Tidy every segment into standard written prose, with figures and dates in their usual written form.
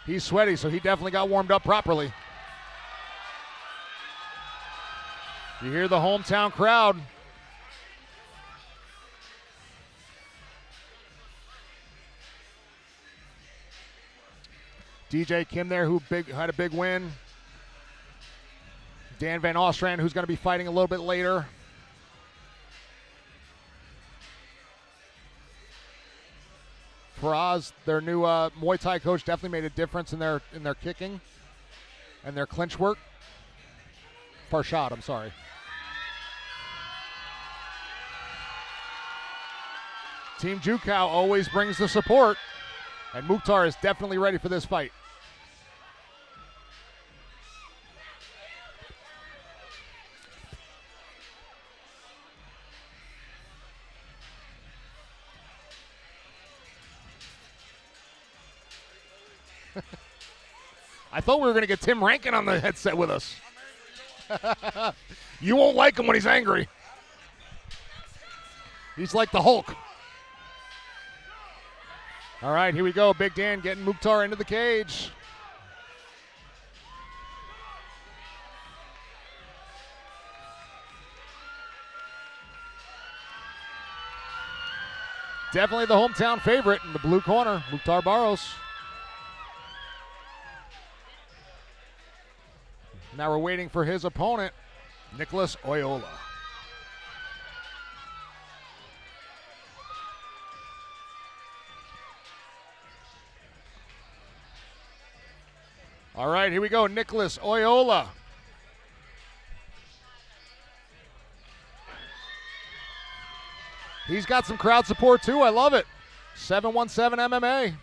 He's sweaty, so he definitely got warmed up properly. You hear the hometown crowd. DJ Kim there, who had a big win. Dan Van Ostrand, who's going to be fighting a little bit later. Faraz, their new Muay Thai coach, definitely made a difference in their kicking and their clinch work. Farshad, I'm sorry. Team Jukow always brings the support, and Mukhtar is definitely ready for this fight. I thought we were going to get Tim Rankin on the headset with us. You won't like him when he's angry. He's like the Hulk. All right, here we go. Big Dan getting Mukhtar into the cage. Definitely the hometown favorite in the blue corner, Mukhtar Barros. Now we're waiting for his opponent, Nicholas Oyola. All right, here we go, Nicholas Oyola. He's got some crowd support too, I love it. 717 MMA.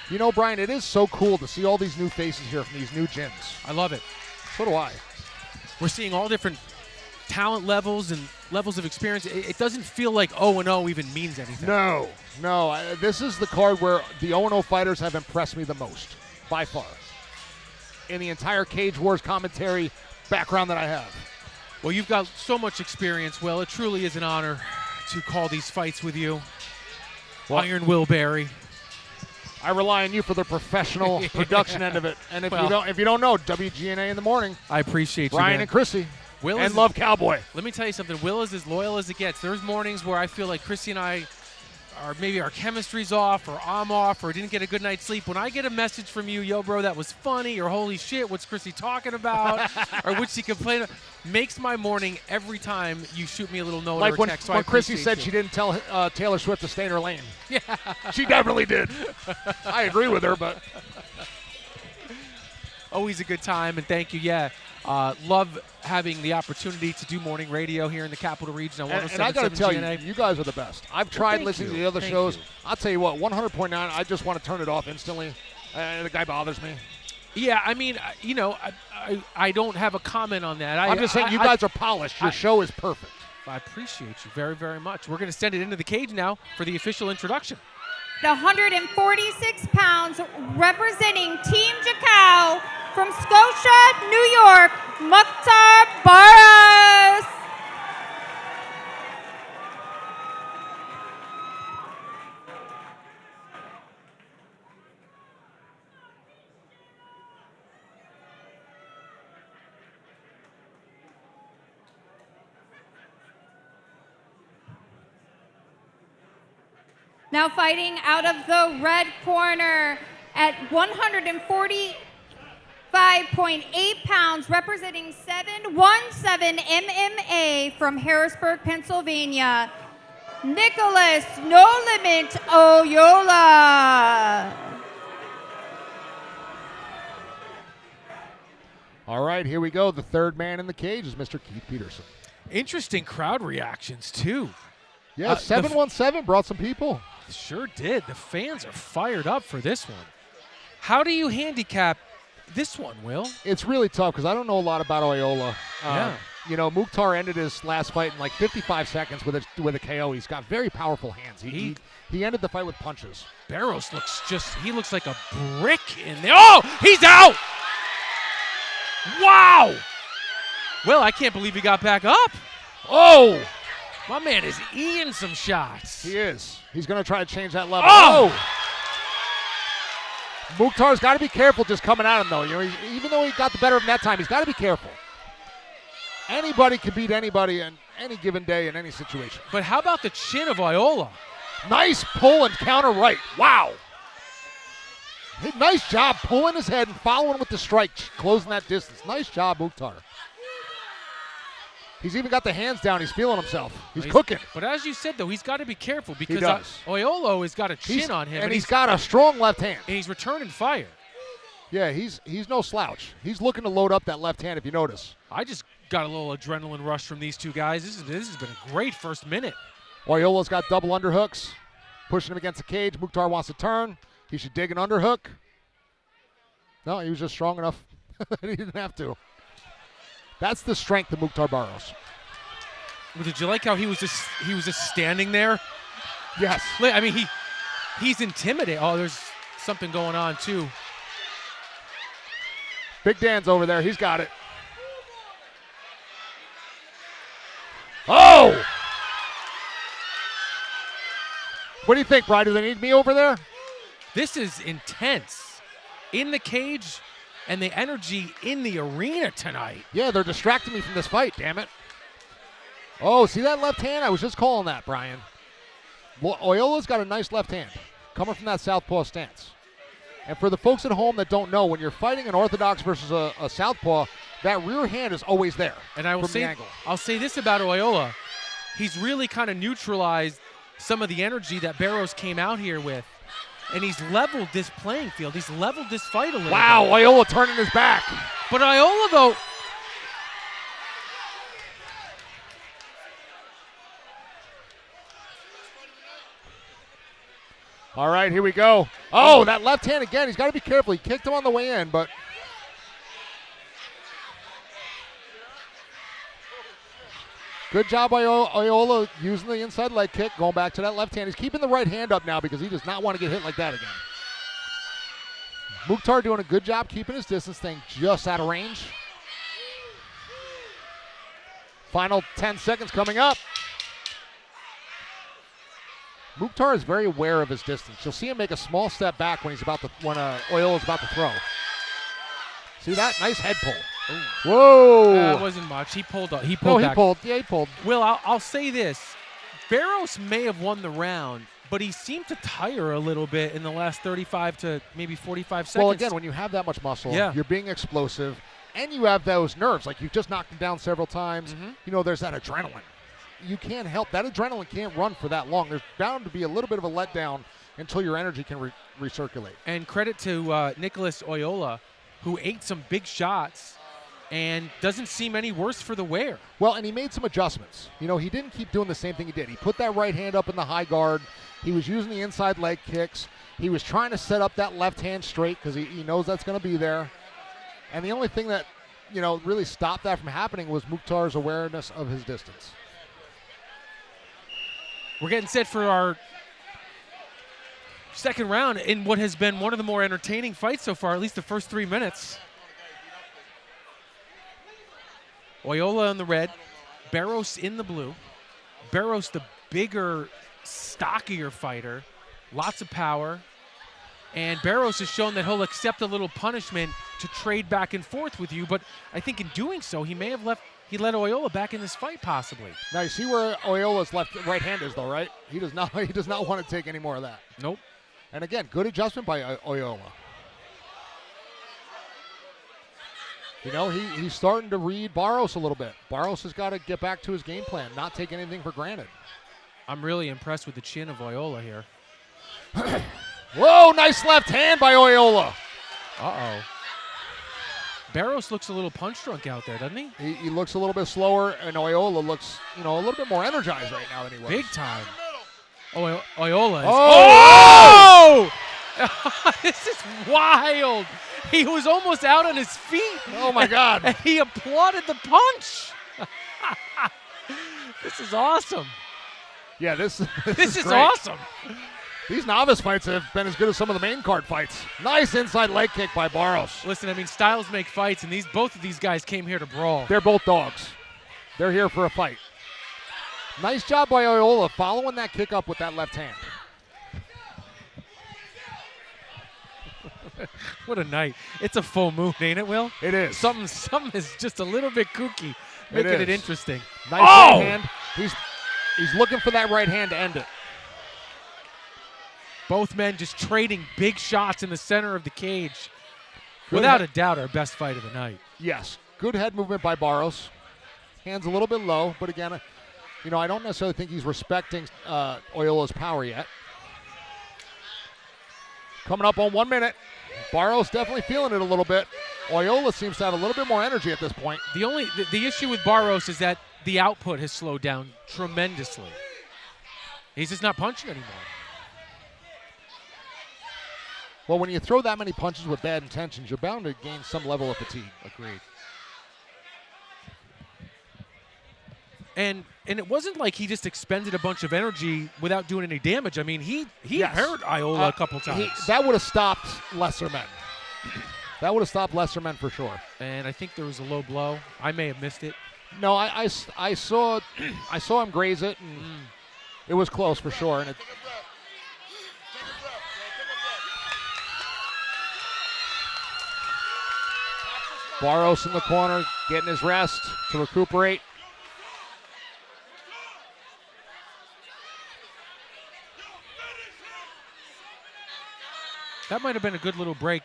You know, Brian, it is so cool to see all these new faces here from these new gyms. I love it. So do I. We're seeing all different talent levels and levels of experience. It doesn't feel like 0-0 even means anything. No. This is the card where the 0-0 fighters have impressed me the most, by far, in the entire Cage Wars commentary background that I have. Well, you've got so much experience, Will. It truly is an honor to call these fights with you. Well, Iron Will Berry. I rely on you for the professional production end of it. And if you don't know, WGNA in the morning. I appreciate you, Brian man. and Chrissy. Will and Love Cowboy. Let me tell you something. Will is as loyal as it gets. There's mornings where I feel like Chrissy and I maybe our chemistry's off, or I'm off, or didn't get a good night's sleep. When I get a message from you, yo, bro, that was funny, or holy shit, what's Chrissy talking about, or what's she complaining about, makes my morning every time you shoot me a little note like or text. When Chrissy said she didn't tell Taylor Swift to stay in her lane. Yeah. She definitely did. I agree with her, but. Always a good time, and thank you. Yeah, love having the opportunity to do morning radio here in the Capital Region. And I got to tell you, you guys are the best. I've tried listening to the other shows. I'll tell you what, 100.9, I just want to turn it off instantly. The guy bothers me. Yeah, I mean, you know, I don't have a comment on that. I'm just saying you guys are polished. Your show is perfect. I appreciate you very, very much. We're going to send it into the cage now for the official introduction. The 146 pounds representing Team Jukow from Scotia, New York, Mukhtar Barros. Now fighting out of the red corner at 145.8 pounds, representing 717 MMA from Harrisburg, Pennsylvania, Nicholas No Limit Oyola. All right, here we go. The third man in the cage is Mr. Keith Peterson. Interesting crowd reactions, too. Yeah, 717 brought some people. Sure did. The fans are fired up for this one. How do you handicap this one, Will? It's really tough because I don't know a lot about Oyola. Yeah. You know, Mukhtar ended his last fight in like 55 seconds with a KO. He's got very powerful hands. He ended the fight with punches. Barros he looks like a brick in there. Oh, he's out! Wow! Well, I can't believe he got back up. Oh! My man is eating some shots. He is. He's going to try to change that level. Oh! Mukhtar's got to be careful just coming at him, though. You know, even though he got the better of him that time, he's got to be careful. Anybody can beat anybody on any given day in any situation. But how about the chin of Oyola? Nice pull and counter right. Wow. Hey, nice job pulling his head and following with the strike, closing that distance. Nice job, Mukhtar. He's even got the hands down. He's feeling himself. He's cooking. But as you said, though, he's got to be careful because Oyola has got a chin on him. And he's got a strong left hand. And he's returning fire. Yeah, he's no slouch. He's looking to load up that left hand, if you notice. I just got a little adrenaline rush from these two guys. This has been a great first minute. Oyola's got double underhooks, pushing him against the cage. Mukhtar wants to turn. He should dig an underhook. No, he was just strong enough that he didn't have to. That's the strength of Mukhtar Barros. Well, did you like how he was just standing there? Yes. I mean, he's intimidating. Oh, there's something going on too. Big Dan's over there. He's got it. Oh! What do you think, Brian? Do they need me over there? This is intense. In the cage and the energy in the arena tonight. Yeah, they're distracting me from this fight, damn it. Oh, see that left hand? I was just calling that, Brian. Well, Oyola's got a nice left hand coming from that southpaw stance. And for the folks at home that don't know, when you're fighting an orthodox versus a southpaw, that rear hand is always there. And I'll say this about Oyola. He's really kind of neutralized some of the energy that Barros came out here with. And he's leveled this playing field. He's leveled this fight a little bit. Oyola turning his back. But Oyola, though. All right, here we go. Oh, that left hand again. He's got to be careful. He kicked him on the way in, but. Good job by Oyola using the inside leg kick, going back to that left hand. He's keeping the right hand up now because he does not want to get hit like that again. Mukhtar doing a good job keeping his distance, staying just out of range. Final 10 seconds coming up. Mukhtar is very aware of his distance. You'll see him make a small step back when Oyola's about to throw. See that? Nice head pull. Ooh. Whoa! That wasn't much. He pulled up. He back. pulled. Yeah, he pulled. Will, I'll say this. Barros may have won the round, but he seemed to tire a little bit in the last 35 to maybe 45 seconds. Well, again, when you have that much muscle, you're being explosive, and you have those nerves. Like, you've just knocked him down several times. Mm-hmm. You know, there's that adrenaline. You can't help. That adrenaline can't run for that long. There's bound to be a little bit of a letdown until your energy can recirculate. And credit to Nicholas Oyola, who ate some big shots and doesn't seem any worse for the wear. Well, and he made some adjustments. You know, he didn't keep doing the same thing he did. He put that right hand up in the high guard. He was using the inside leg kicks. He was trying to set up that left hand straight because he knows that's going to be there. And the only thing that, you know, really stopped that from happening was Mukhtar's awareness of his distance. We're getting set for our second round in what has been one of the more entertaining fights so far, at least the first 3 minutes. Oyola in the red, Barros in the blue. Barros, the bigger, stockier fighter, lots of power. And Barros has shown that he'll accept a little punishment to trade back and forth with you, but I think in doing so, he let Oyola back in this fight possibly. Now you see where Oyola's right hand is though, right? He does not want to take any more of that. Nope. And again, good adjustment by Oyola. You know, he's starting to read Barros a little bit. Barros has got to get back to his game plan, not take anything for granted. I'm really impressed with the chin of Oyola here. Whoa, nice left hand by Oyola. Uh-oh. Barros looks a little punch drunk out there, doesn't he? He looks a little bit slower, and Oyola looks, you know, a little bit more energized right now than he was. Big time. Oyola is... Oh! This is wild. He was almost out on his feet. Oh, my God. And he applauded the punch. This is awesome. Yeah, this is great. Awesome. These novice fights have been as good as some of the main card fights. Nice inside leg kick by Barros. Listen, I mean, styles make fights, and both of these guys came here to brawl. They're both dogs. They're here for a fight. Nice job by Oyola following that kick up with that left hand. What a night. It's a full moon, ain't it, Will? It is. Something is just a little bit kooky, making it interesting. Nice right hand. He's looking for that right hand to end it. Both men just trading big shots in the center of the cage. Without a doubt, our best fight of the night. Yes. Good head movement by Barros. Hands a little bit low, but again, I don't necessarily think he's respecting Oyola's power yet. Coming up on 1 minute. Barros definitely feeling it a little bit. Oyola seems to have a little bit more energy at this point. The issue with Barros is that the output has slowed down tremendously. He's just not punching anymore. Well, when you throw that many punches with bad intentions, you're bound to gain some level of fatigue. Agreed. And it wasn't like he just expended a bunch of energy without doing any damage. I mean, he hurt Oyola a couple times. That would have stopped lesser men. That would have stopped lesser men for sure. And I think there was a low blow. I may have missed it. No, I saw him graze it, and it was close for sure. And Barros in the corner, getting his rest to recuperate. That might have been a good little break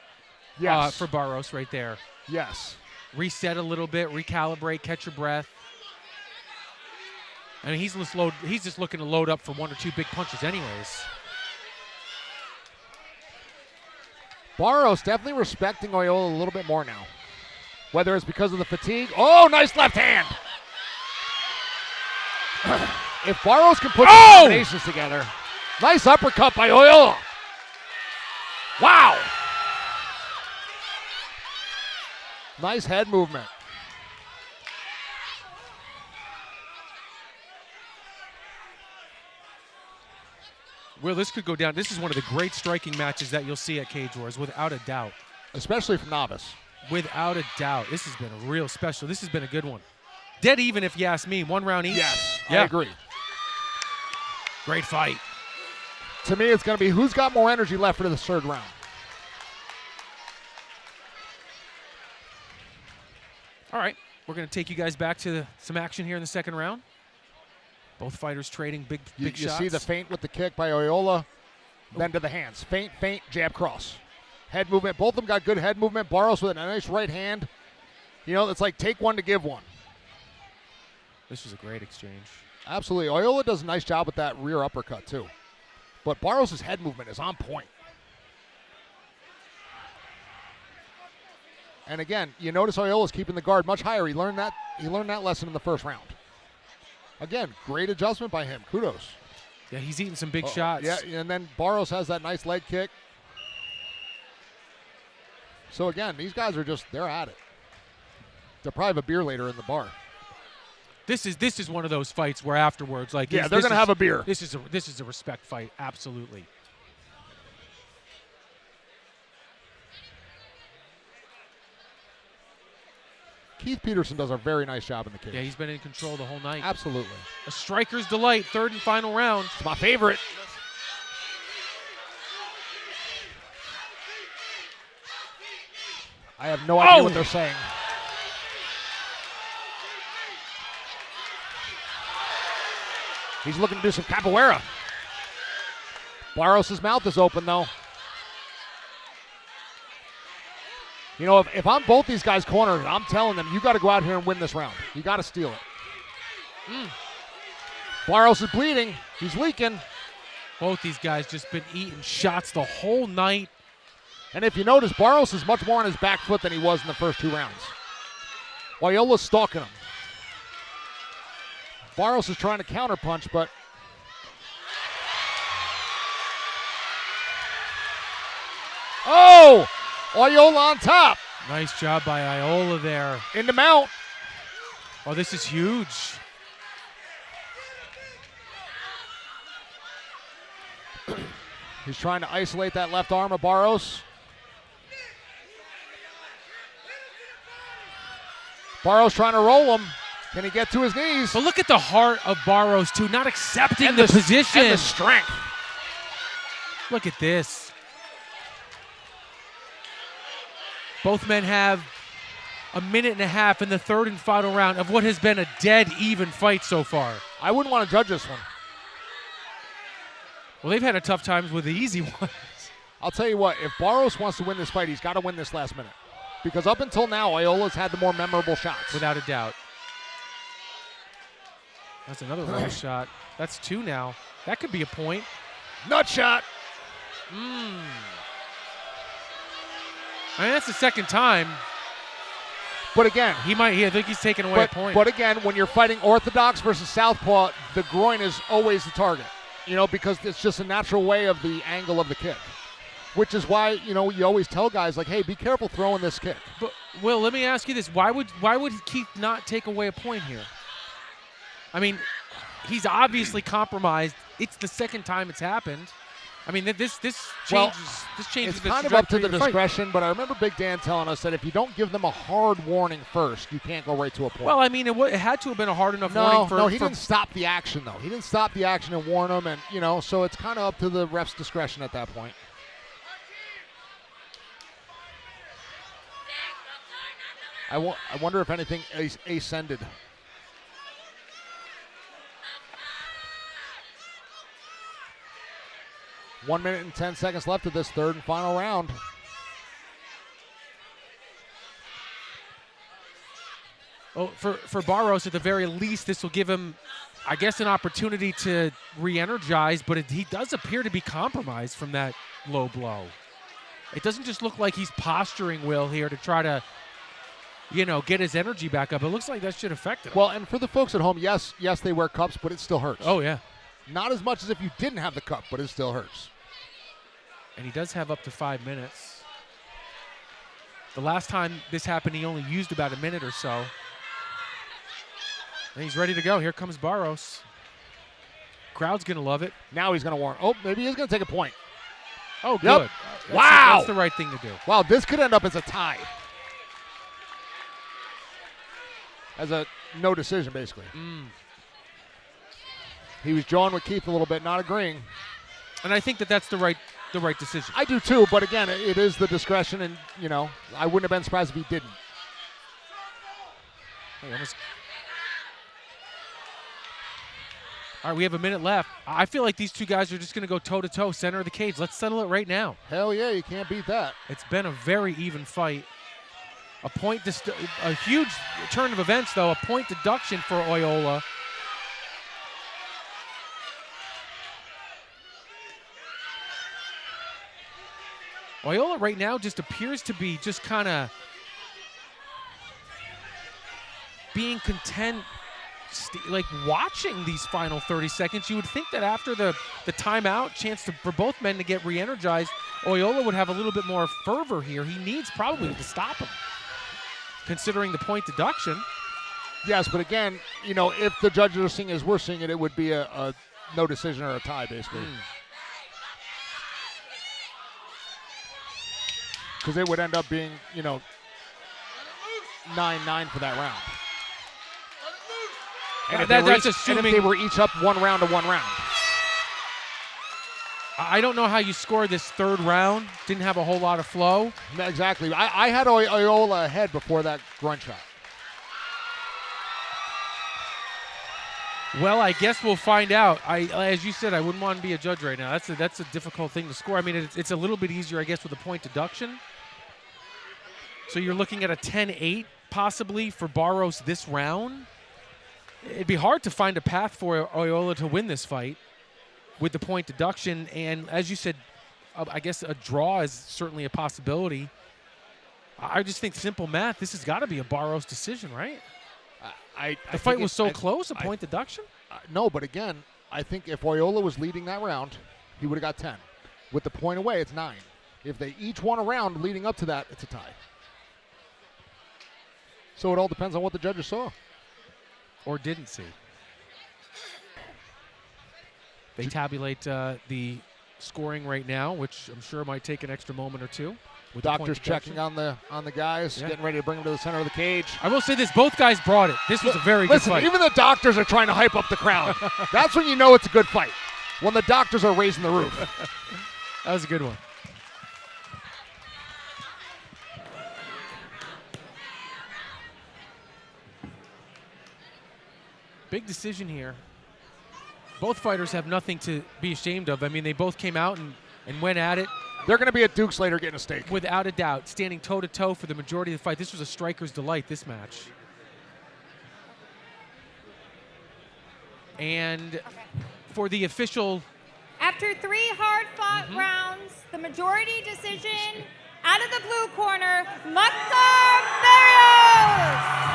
for Barros right there. Yes. Reset a little bit, recalibrate, catch your breath. I mean, he's just looking to load up for 1 or 2 big punches anyways. Barros definitely respecting Oyola a little bit more now. Whether it's because of the fatigue. Oh, nice left hand. If Barros can put the combinations together. Nice uppercut by Oyola. Wow. Nice head movement. Well, this could go down. This is one of the great striking matches that you'll see at Cage Wars, without a doubt. Especially from novice. Without a doubt. This has been a real special. This has been a good one. Dead even, if you ask me. 1 round each. Yes, yeah. I agree. Great fight. To me, it's going to be who's got more energy left for the third round. All right. We're going to take you guys back to some action here in the second round. Both fighters trading big shots. You see the feint with the kick by Oyola, then to the hands. Feint, jab, cross. Head movement. Both of them got good head movement. Barros with a nice right hand. It's like take one to give one. This was a great exchange. Absolutely. Oyola does a nice job with that rear uppercut, too. But Barros' head movement is on point. And again, you notice Oyola's keeping the guard much higher. He learned that lesson in the first round. Again, great adjustment by him. Kudos. Yeah, he's eating some big shots. Yeah, and then Barros has that nice leg kick. So again, these guys are they're at it. They'll probably have a beer later in the bar. This is one of those fights where afterwards, like, yeah, they're going to have a beer. This is a respect fight, absolutely. Keith Peterson does a very nice job in the cage. Yeah, he's been in control the whole night. Absolutely. A striker's delight, third and final round. It's my favorite. I have no idea what they're saying. He's looking to do some capoeira. Barros' mouth is open, though. If I'm both these guys' corners, I'm telling them, you got to go out here and win this round. You got to steal it. Barros is bleeding. He's leaking. Both these guys just been eating shots the whole night. And if you notice, Barros is much more on his back foot than he was in the first 2 rounds. Oyola's stalking him. Barros is trying to counterpunch, but Oyola on top. Nice job by Oyola there. In the mount. Oh, this is huge. He's trying to isolate that left arm of Barros. Barros trying to roll him. Can he get to his knees? But look at the heart of Barros, too, not accepting And the position. And the strength. Look at this. Both men have a minute and a half in the third and final round of what has been a dead even fight so far. I wouldn't want to judge this one. Well, they've had a tough time with the easy ones. I'll tell you what, if Barros wants to win this fight, he's got to win this last minute. Because up until now, Oyola's had the more memorable shots. Without a doubt. That's another right shot. That's 2 now. That could be a point. Nut shot. I mean, that's the second time. But again, I think he's taking away a point. But again, when you're fighting orthodox versus southpaw, the groin is always the target. Because it's just a natural way of the angle of the kick. Which is why, you always tell guys like, hey, be careful throwing this kick. But Will, let me ask you this. Why would Keith not take away a point here? I mean, he's obviously compromised. It's the second time it's happened. I mean, this changes. This changes. It's kind of up to the discretion, but I remember Big Dan telling us that if you don't give them a hard warning first, you can't go right to a point. Well, I mean, it had to have been a hard enough warning for. No, he didn't stop the action though. He didn't stop the action and warn them, and so it's kind of up to the ref's discretion at that point. I wonder if anything ascended. One minute and 10 seconds left of this third and final round. Oh, for Barros, at the very least, this will give him, I guess, an opportunity to re-energize, but he does appear to be compromised from that low blow. It doesn't just look like he's posturing, Will, here to try to, get his energy back up. It looks like that should affect him. Well, and for the folks at home, yes, they wear cups, but it still hurts. Oh, yeah. Not as much as if you didn't have the cup, but it still hurts. And he does have up to 5 minutes. The last time this happened, he only used about a minute or so. And he's ready to go. Here comes Barros. Crowd's going to love it. Now he's going to warn. Oh, maybe he's going to take a point. Oh, good. Yep. Wow. That's the right thing to do. Wow, this could end up as a tie. As a no decision, basically. He was jawing with Keith a little bit, not agreeing. And I think that's the right decision. I do too, but again, it is the discretion, and I wouldn't have been surprised if he didn't. All right, we have a minute left. I feel like these two guys are just going to go toe-to-toe, center of the cage. Let's settle it right now. Hell yeah, you can't beat that. It's been a very even fight. A huge turn of events, though. A point deduction for Oyola. Oyola right now just appears to be just kind of being content, like watching these final 30 seconds. You would think that after the timeout, chance for both men to get re-energized, Oyola would have a little bit more fervor here. He needs probably to stop him, considering the point deduction. Yes, but again, if the judges are seeing as we're seeing it, it would be a no decision or a tie, basically. Because it would end up being, 9-9 for that round. And That's assuming they were each up 1 round to 1 round. I don't know how you score this third round. Didn't have a whole lot of flow. Exactly. I had Oyola ahead before that groin shot. Well, I guess we'll find out. As you said, I wouldn't want to be a judge right now. That's a difficult thing to score. I mean, it's a little bit easier, I guess, with a point deduction. So you're looking at a 10-8 possibly for Barros this round. It'd be hard to find a path for Oyola to win this fight with the point deduction. And as you said, I guess a draw is certainly a possibility. I just think simple math, this has got to be a Barros decision, right? The fight was so close, a point deduction? No, but again, I think if Oyola was leading that round, he would have got 10. With the point away, it's 9. If they each won a round leading up to that, it's a tie. So it all depends on what the judges saw. Or didn't see. They tabulate the scoring right now, which I'm sure might take an extra moment or two. with the point Doctors deduction. checking on the guys, Yeah. getting ready to bring them to the center of the cage. I will say this: both guys brought it. This was a very good Listen, fight. even the doctors are trying to hype up the crowd. That's when you know it's a good fight. When the doctors are raising the roof. That was a good one. Big decision here. Both fighters have nothing to be ashamed of. I mean, they both came out and went at it They're going to be at Duke's later getting a steak. without a doubt, standing toe-to-toe for the majority of the fight. This was a striker's delight, this match. And for the official, After 3 hard-fought rounds, the majority decision out of the blue corner, Mukhtar Barros.